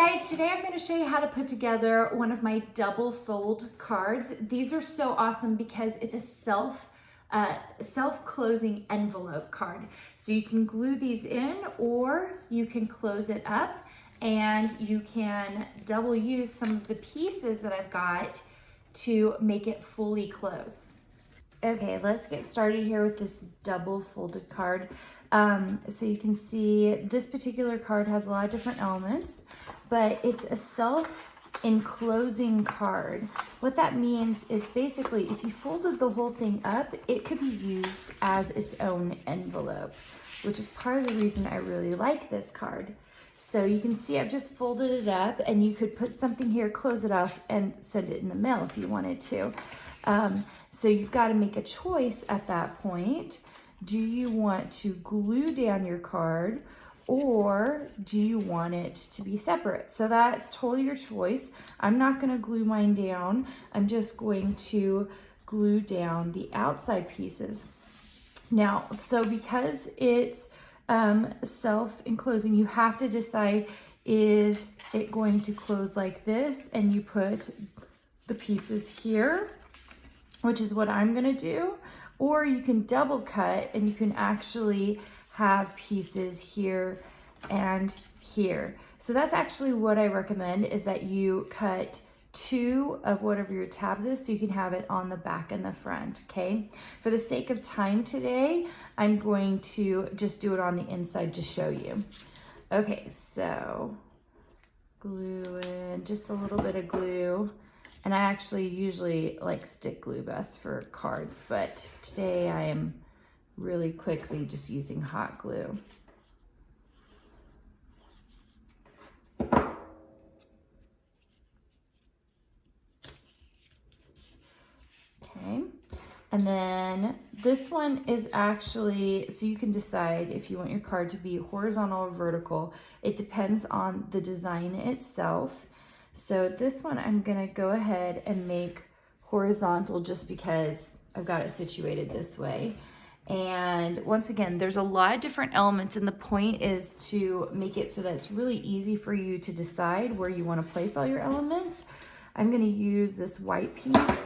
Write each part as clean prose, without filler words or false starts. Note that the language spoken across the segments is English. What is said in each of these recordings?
guys, today I'm going to show you how to put together one of my double fold cards. These are so awesome because it's a self-closing envelope card. So you can glue these in or you can close it up and you can double use some of the pieces that I've got to make it fully close. Okay, let's get started here with this double folded card. So you can see this particular card has a lot of different elements, but it's a self-enclosing card. What that means is basically if you folded the whole thing up, it could be used as its own envelope, which is part of the reason I really like this card. So you can see I've just folded it up and you could put something here, close it off, and send it in the mail if you wanted to. So you've got to make a choice at that point. Do you want to glue down your card or do you want it to be separate? So that's totally your choice. I'm not going to glue mine down. I'm just going to glue down the outside pieces. Now, so because it's self-enclosing, you have to decide, is it going to close like this and you put the pieces here, which is what I'm gonna do, or you can double cut and you can actually have pieces here and here. So that's actually what I recommend, is that you cut two of whatever your tabs is so you can have it on the back and the front, okay? For the sake of time today, I'm going to just do it on the inside to show you. Okay, so glue in just a little bit of glue. And I actually usually like stick glue best for cards, but today I am really quickly just using hot glue. Okay, and then this one is actually, so you can decide if you want your card to be horizontal or vertical. It depends on the design itself. So this one I'm gonna go ahead and make horizontal just because I've got it situated this way. And once again, there's a lot of different elements, and the point is to make it so that it's really easy for you to decide where you want to place all your elements. I'm gonna use this white piece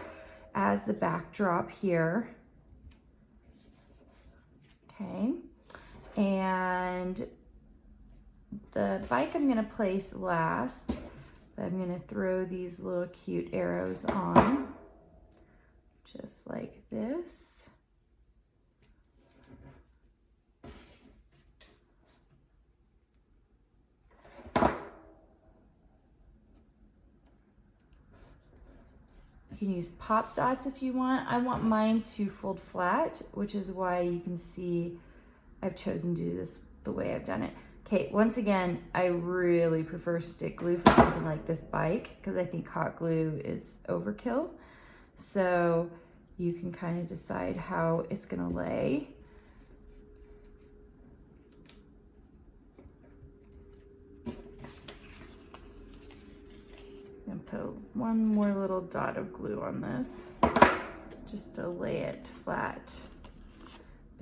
as the backdrop here. Okay, and the bike I'm gonna place last. I'm gonna throw these little cute arrows on, just like this. You can use pop dots if you want. I want mine to fold flat, which is why you can see I've chosen to do this the way I've done it. Okay, once again, I really prefer stick glue for something like this bike because I think hot glue is overkill. So you can kind of decide how it's gonna lay. I'm gonna put one more little dot of glue on this just to lay it flat.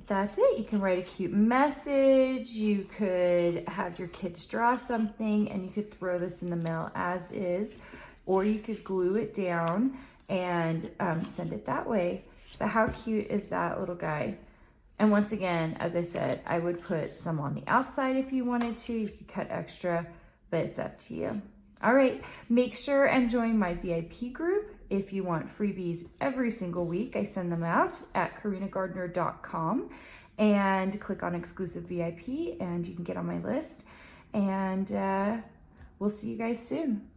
That's it. You can write a cute message. You could have your kids draw something and you could throw this in the mail as is, or you could glue it down and send it that way. But how cute is that little guy? And once again, as I said, I would put some on the outside if you wanted to. You could cut extra, but it's up to you. All right, make sure and join my VIP group if you want freebies every single week. I send them out at karinagardner.com and click on exclusive VIP and you can get on my list. And we'll see you guys soon.